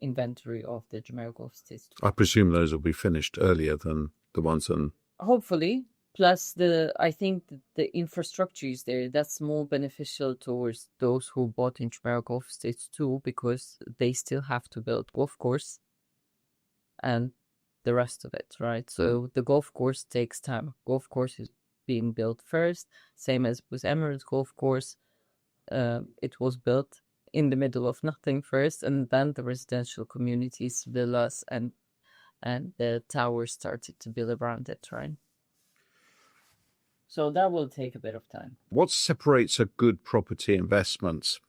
Speaker 2: inventory of the Jumeirah Golf Estates.
Speaker 1: I presume those will be finished earlier than the ones on.
Speaker 2: Hopefully. Plus, I think the infrastructure is there. That's more beneficial towards those who bought in Jumeirah Golf Estates too, because they still have to build golf course and the rest of it, right? So the golf course takes time. Golf course is being built first, same as with Emirates Golf Course. It was built in the middle of nothing first, and then the residential communities, villas, and the towers started to build around it, right? So that will take a bit of time.
Speaker 1: What separates a good property investment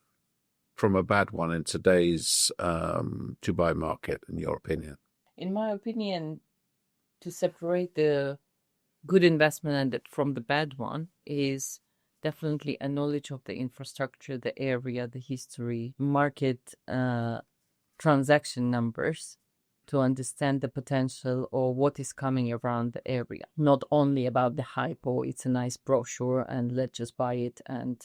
Speaker 1: from a bad one in today's Dubai market, in your opinion?
Speaker 2: In my opinion, to separate the good investment from the bad one is definitely a knowledge of the infrastructure, the area, the history, market, transaction numbers, to understand the potential or what is coming around the area. Not only about the hype or it's a nice brochure and let's just buy it, and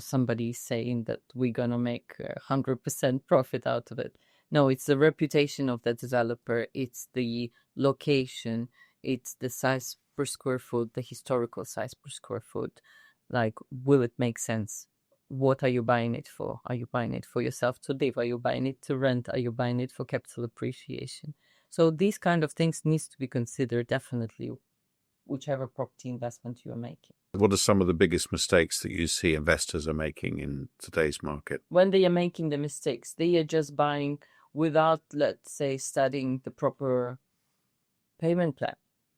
Speaker 2: somebody saying that we're gonna make 100% profit out of it. No, it's the reputation of the developer. It's the location. It's the size per square foot, the historical size per square foot. Like, will it make sense? What are you buying it for? Are you buying it for yourself to live? Are you buying it to rent? Are you buying it for capital appreciation? So these kind of things needs to be considered definitely, whichever property investment you are making.
Speaker 1: What are some of the biggest mistakes that you see investors are making in today's market?
Speaker 2: When they are making the mistakes, they are just buying without, let's say, studying the proper payment plan,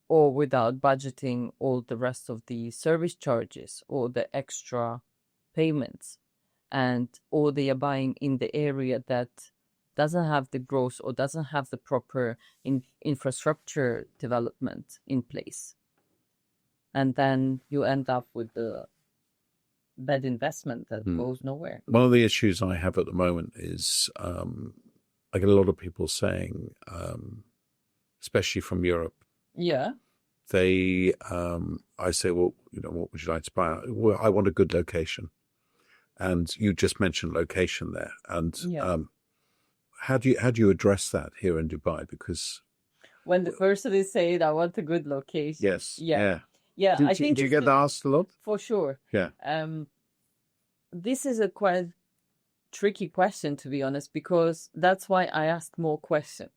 Speaker 2: or without budgeting all the rest of the service charges or the extra payments, or they are buying in the area that doesn't have the growth or doesn't have the proper infrastructure development in place. And then you end up with the bad investment that goes nowhere.
Speaker 1: One of the issues I have at the moment is I get a lot of people saying, especially from Europe,
Speaker 2: Yeah.
Speaker 1: I say, well, what would you like to buy? Well, I want a good location. And you just mentioned location there. And how do you address that here in Dubai? Because
Speaker 2: when the person is saying, I want a good location.
Speaker 1: Yes.
Speaker 2: Yeah. I think
Speaker 1: do you get asked a lot?
Speaker 2: For sure.
Speaker 1: Yeah.
Speaker 2: This is a quite tricky question, to be honest, because that's why I asked more questions.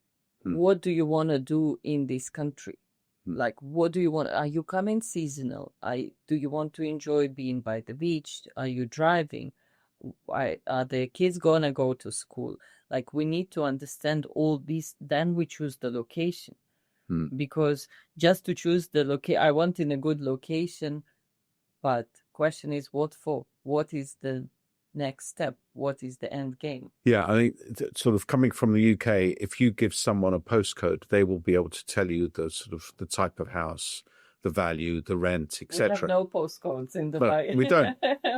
Speaker 2: What do you want to do in this country? Like, what do you want? Are you coming seasonal? Do you want to enjoy being by the beach? Are you driving? Are the kids going to go to school? Like, we need to understand all these. Then we choose the location. Because just to choose the location, I want in a good location, but question is what for? What is the next step? What is the end game?
Speaker 1: Yeah, I think sort of coming from the UK, if you give someone a postcode, they will be able to tell you the type of house, the value, the rent, etc.
Speaker 2: We have no postcodes in Dubai.
Speaker 1: No,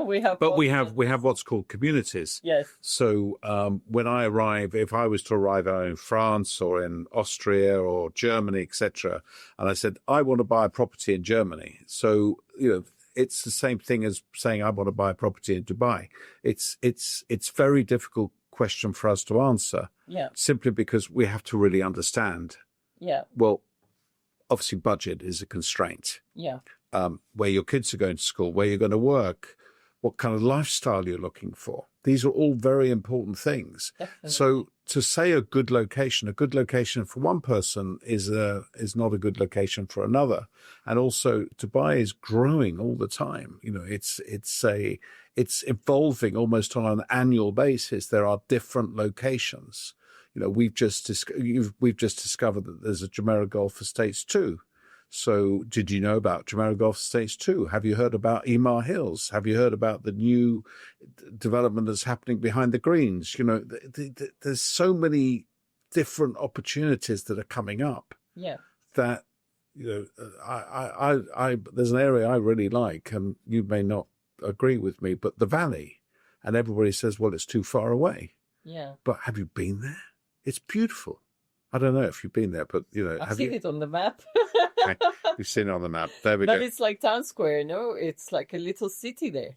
Speaker 1: we don't. we have what's called communities.
Speaker 2: Yes.
Speaker 1: So when I arrive, if I was to arrive in France or in Austria or Germany, etc., and I said I want to buy a property in Germany, so it's the same thing as saying I want to buy a property in Dubai. It's very difficult question for us to answer.
Speaker 2: Yeah.
Speaker 1: Simply because we have to really understand.
Speaker 2: Yeah.
Speaker 1: Well, obviously budget is a constraint.
Speaker 2: Yeah.
Speaker 1: Where your kids are going to school, where you're going to work, what kind of lifestyle you're looking for. These are all very important things.
Speaker 2: Definitely.
Speaker 1: So to say a good location for one person is not a good location for another. And also Dubai is growing all the time. It's evolving almost on an annual basis. There are different locations. We've just discovered that there's a Jumeirah Golf Estates too. So did you know about Jumeirah Golf Estates too? Have you heard about Emar Hills? Have you heard about the new development that's happening behind the greens? There's so many different opportunities that are coming up.
Speaker 2: Yeah.
Speaker 1: That, I there's an area I really like, and you may not agree with me, but the valley, and everybody says, well, it's too far away.
Speaker 2: Yeah.
Speaker 1: But have you been there? It's beautiful. I don't know if you've been there, but
Speaker 2: I've seen it on the map.
Speaker 1: You've seen it on the map. There we go.
Speaker 2: But it's like town square, no? It's like a little city there.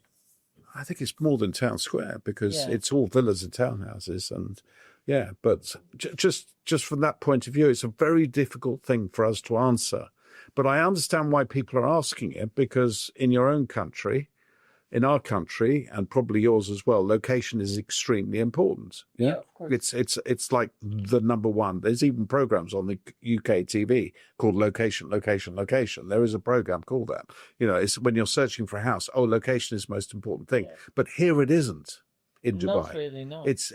Speaker 1: I think it's more than town square because it's all villas and townhouses, and but just from that point of view, it's a very difficult thing for us to answer. But I understand why people are asking it, because in your own country, in our country, and probably yours as well, location is extremely important.
Speaker 2: Yeah, of course.
Speaker 1: It's like the number one. There's even programs on the UK TV called Location, Location, Location. There is a program called that. It's when you're searching for a house. Oh, location is the most important thing. Yeah. But here it isn't in Dubai.
Speaker 2: Not really, no.
Speaker 1: It's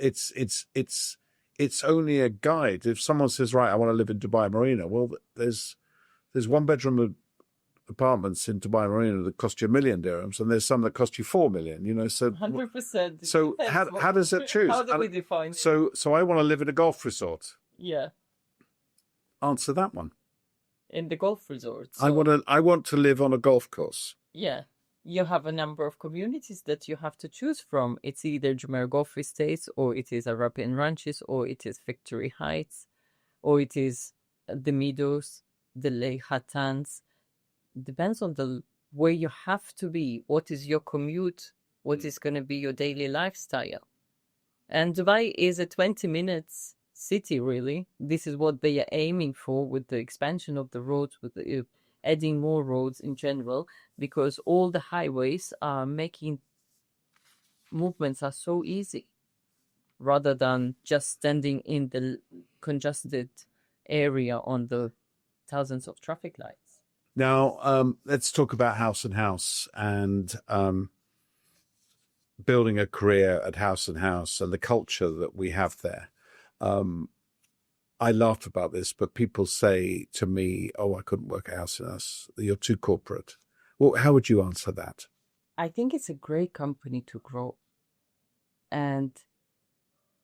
Speaker 1: only a guide. If someone says, right, I want to live in Dubai Marina, well, there's one bedroom apartments in Dubai Marina that cost you $1 million dirhams, and there's some that cost you 4 million. So
Speaker 2: 100%.
Speaker 1: So how does it choose?
Speaker 2: How do we define it?
Speaker 1: So I want to live in a golf resort.
Speaker 2: Yeah.
Speaker 1: Answer that one.
Speaker 2: In the golf resort.
Speaker 1: So, I want to live on a golf course.
Speaker 2: Yeah. You have a number of communities that you have to choose from. It's either Jumeirah Golf Estates, or it is Arabian Ranches, or it is Victory Heights, or it is the Meadows, the Lake Hattans. Depends on where you have to be. What is your commute? What is going to be your daily lifestyle? And Dubai is a 20 minutes city, really. This is what they are aiming for with the expansion of the roads, with the, adding more roads in general, because all the highways are making movements are so easy rather than just standing in the congested area on the thousands of traffic lights.
Speaker 1: Now, let's talk about House and House and building a career at House and House and the culture that we have there. I laugh about this, but people say to me, "Oh, I couldn't work at House and House. You're too corporate." Well, how would you answer that?
Speaker 2: I think it's a great company to grow. And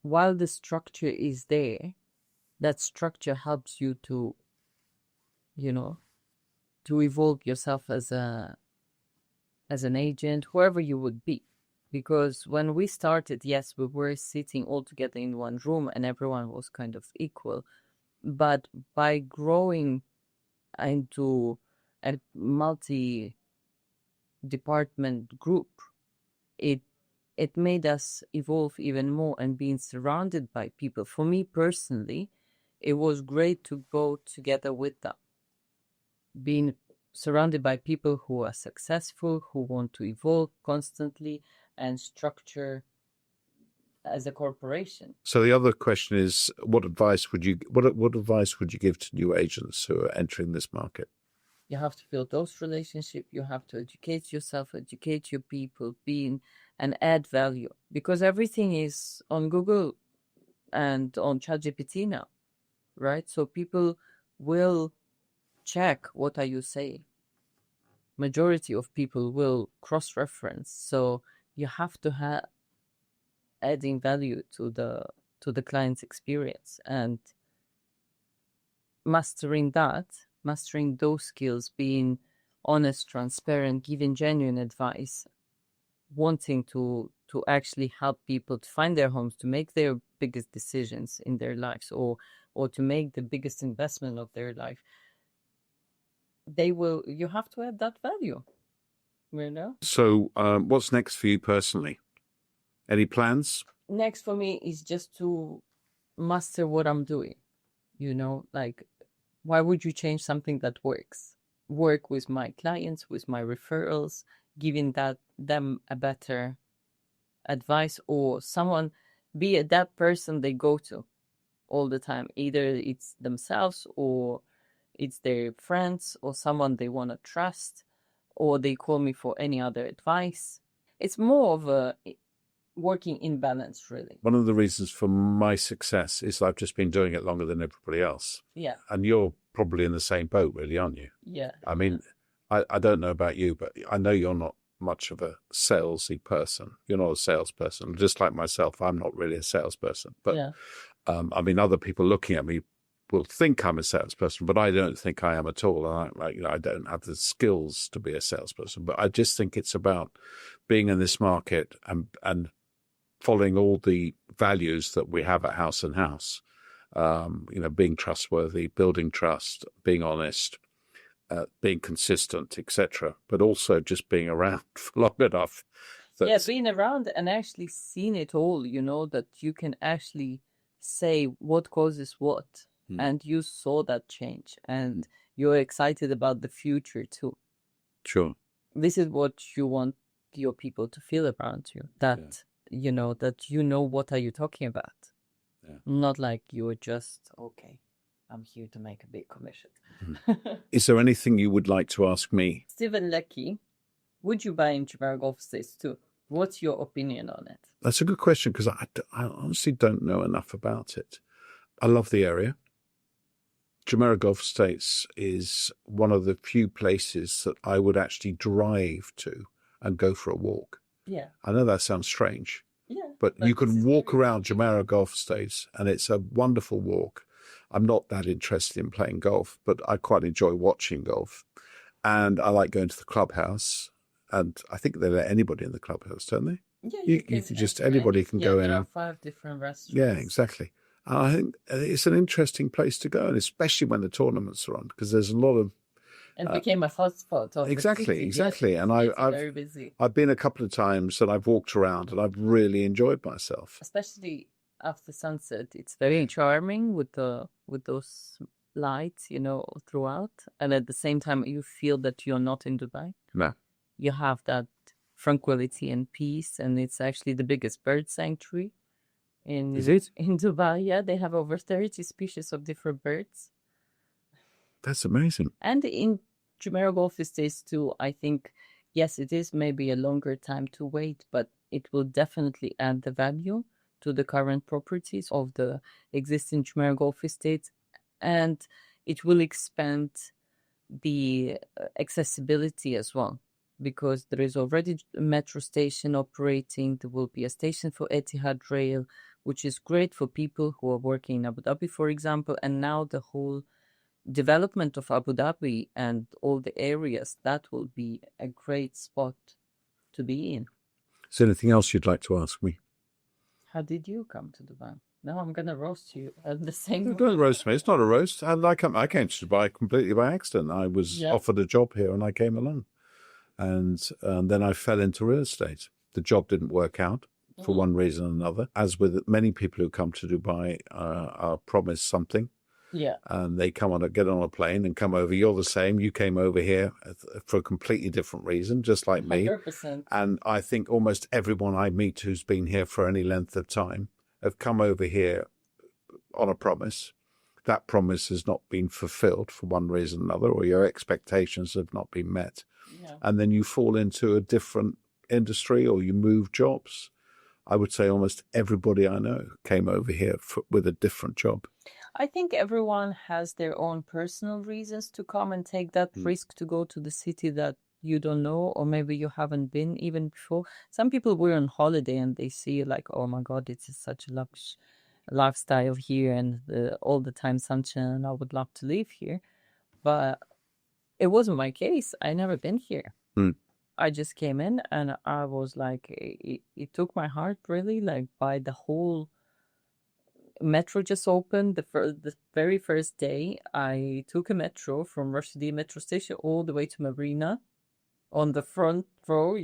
Speaker 2: while the structure is there, that structure helps you to, to evolve yourself as an agent, whoever you would be. Because when we started, yes, we were sitting all together in one room and everyone was kind of equal. But by growing into a multi-department group, it made us evolve even more, and being surrounded by people. For me personally, it was great to go together with them. Being surrounded by people who are successful, who want to evolve constantly and structure as a corporation.
Speaker 1: So the other question is, what advice would you give to new agents who are entering this market?
Speaker 2: You have to build those relationships. You have to educate yourself, educate your people, and add value, because everything is on Google and on ChatGPT now, right? So people will check what are you saying. Majority of people will cross-reference. So you have to have adding value to the client's experience, and mastering those skills, being honest, transparent, giving genuine advice, wanting to actually help people to find their homes, to make their biggest decisions in their lives, or to make the biggest investment of their life. You have to add that value,
Speaker 1: So what's next for you personally? Any plans?
Speaker 2: Next for me is just to master what I'm doing. Like, why would you change something that works? Work with my clients, with my referrals, giving them a better advice, or someone, be that person they go to all the time. Either it's themselves, or it's their friends, or someone they want to trust, or they call me for any other advice. It's more of a working in balance, really.
Speaker 1: One of the reasons for my success is I've just been doing it longer than everybody else.
Speaker 2: Yeah.
Speaker 1: And you're probably in the same boat, really, aren't you?
Speaker 2: Yeah.
Speaker 1: I mean, I don't know about you, but I know you're not much of a salesy person. You're not a salesperson. Just like myself, I'm not really a salesperson. But
Speaker 2: yeah.
Speaker 1: I mean, other people looking at me will think I'm a salesperson, but I don't think I am at all. I don't have the skills to be a salesperson. But I just think it's about being in this market and following all the values that we have at House and House. Being trustworthy, building trust, being honest, being consistent, etc. But also just being around for long enough.
Speaker 2: Being around and actually seeing it all, that you can actually say what causes what. And you saw that change, and you're excited about the future too.
Speaker 1: Sure.
Speaker 2: This is what you want your people to feel around you, that what are you talking about. Yeah. Not like you're just, okay, I'm here to make a big commission.
Speaker 1: Is there anything you would like to ask me?
Speaker 2: Steven, would you buy in Jumeirah Golf Estates too? What's your opinion on it?
Speaker 1: That's a good question, because I honestly don't know enough about it. I love the area. Jumeirah Golf Estates is one of the few places that I would actually drive to and go for a walk.
Speaker 2: Yeah.
Speaker 1: I know that sounds strange.
Speaker 2: Yeah.
Speaker 1: But you can walk around Jumeirah Golf Estates, and it's a wonderful walk. I'm not that interested in playing golf, but I quite enjoy watching golf. And I like going to the clubhouse. And I think they let anybody in the clubhouse, don't they?
Speaker 2: Yeah,
Speaker 1: you can just, anybody can go in.
Speaker 2: There are 5 different restaurants.
Speaker 1: Yeah, exactly. I think it's an interesting place to go, and especially when the tournaments are on, because there's a lot of...
Speaker 2: And became a hotspot of
Speaker 1: Exactly.
Speaker 2: Yes,
Speaker 1: and I've
Speaker 2: very busy.
Speaker 1: I've been a couple of times, and I've walked around, and I've really enjoyed myself.
Speaker 2: Especially after sunset. It's very charming with those lights, throughout. And at the same time, you feel that you're not in Dubai.
Speaker 1: No.
Speaker 2: You have that tranquility and peace, and it's actually the biggest bird sanctuary
Speaker 1: Is it?
Speaker 2: in Dubai. Yeah, they have over 30 species of different birds.
Speaker 1: That's amazing.
Speaker 2: And in Jumeirah Golf Estates too, I think, yes, it is maybe a longer time to wait, but it will definitely add the value to the current properties of the existing Jumeirah Golf Estates, and it will expand the accessibility as well, because there is already a metro station operating. There will be a station for Etihad Rail, which is great for people who are working in Abu Dhabi, for example. And now the whole development of Abu Dhabi and all the areas, that will be a great spot to be in.
Speaker 1: Is there anything else you'd like to ask me?
Speaker 2: How did you come to Dubai? Now I'm going to roast you at the same
Speaker 1: No, don't roast me. It's not a roast. I came to Dubai completely by accident. I was offered a job here and I came along. And then I fell into real estate. The job didn't work out for one reason or another. As with many people who come to Dubai, are promised something.
Speaker 2: Yeah.
Speaker 1: And they get on a plane and come over. You're the same. You came over here for a completely different reason, just like me.
Speaker 2: 100%.
Speaker 1: And I think almost everyone I meet who's been here for any length of time have come over here on a promise. That promise has not been fulfilled for one reason or another, or your expectations have not been met.
Speaker 2: Yeah.
Speaker 1: And then you fall into a different industry or you move jobs. I would say almost everybody I know came over here with a different job.
Speaker 2: I think everyone has their own personal reasons to come and take that risk to go to the city that you don't know, or maybe you haven't been even before. Some people were on holiday and they see like, oh my God, it's such a lifestyle here and all the time sunshine. I would love to live here. But it wasn't my case. I never been here. I just came in and I was like, it took my heart really, like by the whole metro just opened. The very first day, I took a metro from Rashidi metro station all the way to Marina on the front row,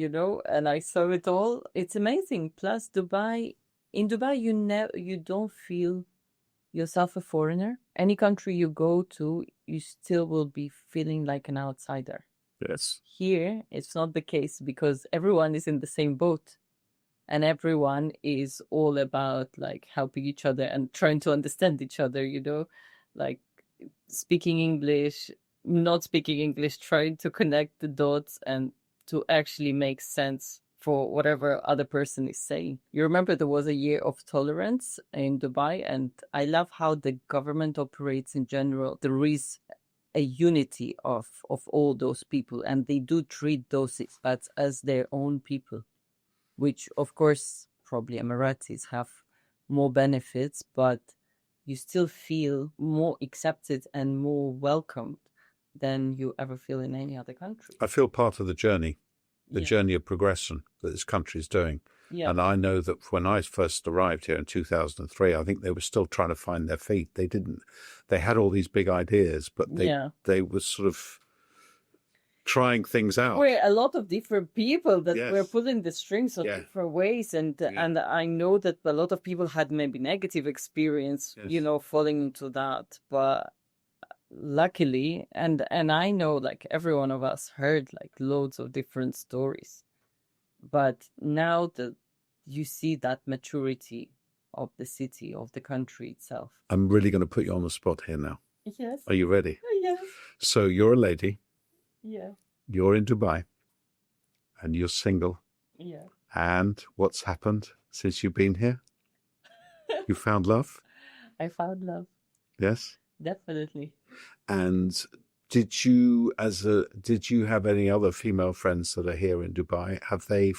Speaker 2: and I saw it all. It's amazing. Plus in Dubai, you don't feel yourself a foreigner. Any country you go to, you still will be feeling like an outsider.
Speaker 1: Yes.
Speaker 2: Here, it's not the case because everyone is in the same boat. And everyone is all about like helping each other and trying to understand each other, like speaking English, not speaking English, trying to connect the dots and to actually make sense for whatever other person is saying. You remember there was a year of tolerance in Dubai, and I love how the government operates in general. There is a unity of all those people, and they do treat those expats as their own people, which of course probably Emiratis have more benefits, but you still feel more accepted and more welcomed than you ever feel in any other country.
Speaker 1: I feel part of the journey journey of progression that this country is doing.
Speaker 2: Yeah.
Speaker 1: And I know that when I first arrived here in 2003, I think they were still trying to find their feet. They had all these big ideas, but they were sort of trying things out.
Speaker 2: We're a lot of different people that were pulling the strings of different ways. And I know that a lot of people had maybe negative experience, falling into that. But luckily, and I know like every one of us heard like loads of different stories. But now that you see that maturity of the city, of the country itself.
Speaker 1: I'm really going to put you on the spot here now.
Speaker 2: Yes.
Speaker 1: Are you ready?
Speaker 2: Yes.
Speaker 1: So you're a lady.
Speaker 2: Yeah.
Speaker 1: You're in Dubai. And you're single.
Speaker 2: Yeah.
Speaker 1: And what's happened since you've been here? You found love?
Speaker 2: I found love.
Speaker 1: Yes?
Speaker 2: Definitely.
Speaker 1: And did you have any other female friends that are here in Dubai? Have they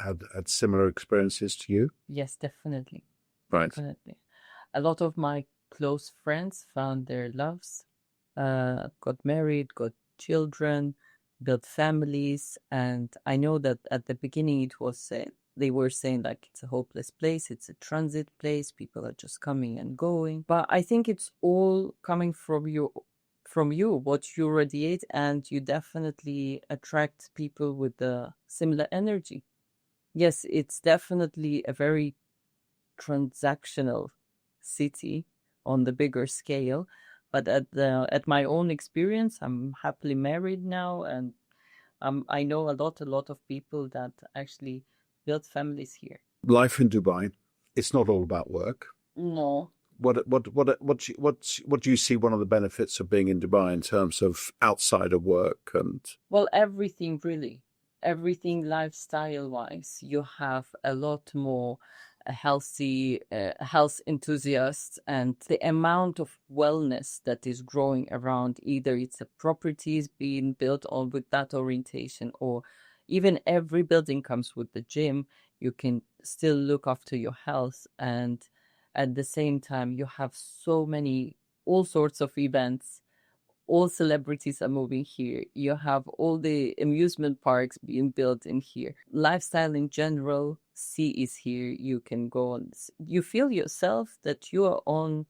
Speaker 1: had similar experiences to you?
Speaker 2: Yes, definitely.
Speaker 1: Right.
Speaker 2: Definitely. A lot of my close friends found their loves, got married, got children, built families. And I know that at the beginning they were saying like it's a hopeless place, it's a transit place, people are just coming and going. But I think it's all coming from you, what you radiate, and you definitely attract people with the similar energy. Yes, it's definitely a very transactional city on the bigger scale. But at my own experience, I'm happily married now, and I know a lot of people that actually build families here.
Speaker 1: Life in Dubai, it's not all about work.
Speaker 2: No.
Speaker 1: What do you see one of the benefits of being in Dubai in terms of outside of work and?
Speaker 2: Well, everything really, everything lifestyle wise. You have a lot more healthy health enthusiasts, and the amount of wellness that is growing around, either it's a properties being built on with that orientation, or even every building comes with the gym. You can still look after your health, and at the same time you have so many all sorts of events. All celebrities are moving here. You have all the amusement parks being built in here. Lifestyle in general, sea is here. You can go on. You feel yourself that you are on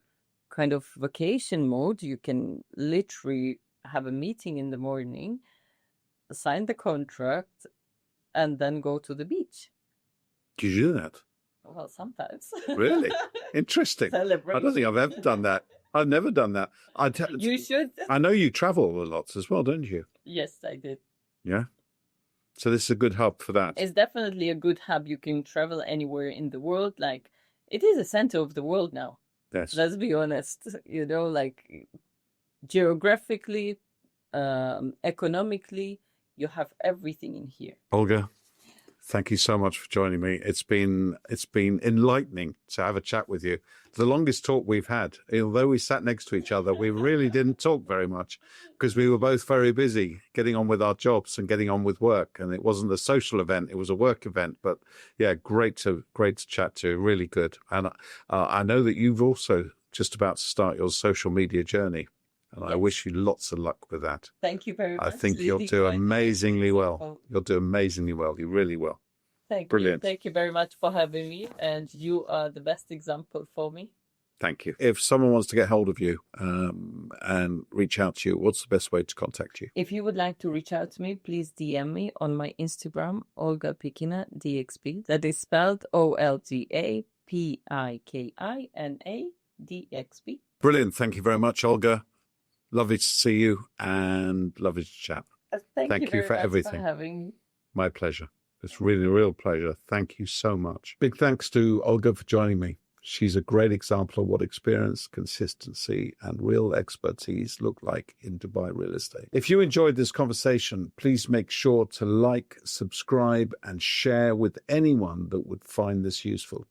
Speaker 2: kind of vacation mode. You can literally have a meeting in the morning, sign the contract, and then go to the beach.
Speaker 1: Do you do that?
Speaker 2: Well, sometimes.
Speaker 1: Really? Interesting. I don't think I've ever done that. I've never done that.
Speaker 2: You should.
Speaker 1: I know you travel a lot as well, don't you?
Speaker 2: Yes, I did.
Speaker 1: Yeah. So this is a good hub for that.
Speaker 2: It's definitely a good hub. You can travel anywhere in the world. Like, it is a center of the world now.
Speaker 1: Yes.
Speaker 2: Let's be honest. Like geographically, economically, you have everything in here.
Speaker 1: Olga, thank you so much for joining me. It's been enlightening to have a chat with you. The longest talk we've had. Although we sat next to each other, we really didn't talk very much because we were both very busy getting on with our jobs and getting on with work. And it wasn't a social event; it was a work event. But yeah, great to chat to. Really good. And I know that you've also just about to start your social media journey. And yes. I wish you lots of luck with that.
Speaker 2: Thank you very much.
Speaker 1: I think you'll do amazingly well. You'll do amazingly well. You really will.
Speaker 2: Brilliant. Thank you very much for having me. And you are the best example for me.
Speaker 1: Thank you. If someone wants to get hold of you and reach out to you, what's the best way to contact you?
Speaker 2: If you would like to reach out to me, please DM me on my Instagram, Olga Pikina, DXP. That is spelled OLGA PIKINA DXP.
Speaker 1: Brilliant. Thank you very much, Olga. Lovely to see you and lovely to chat.
Speaker 2: Thank you
Speaker 1: for everything.
Speaker 2: For having me.
Speaker 1: My pleasure. It's really a real pleasure. Thank you so much. Big thanks to Olga for joining me. She's a great example of what experience, consistency, and real expertise look like in Dubai real estate. If you enjoyed this conversation, please make sure to like, subscribe, and share with anyone that would find this useful.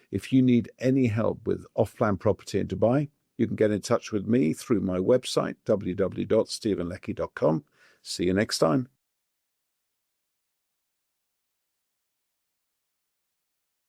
Speaker 1: If you need any help with off-plan property in Dubai, you can get in touch with me through my website, www.stevenleckie.com. See you next time.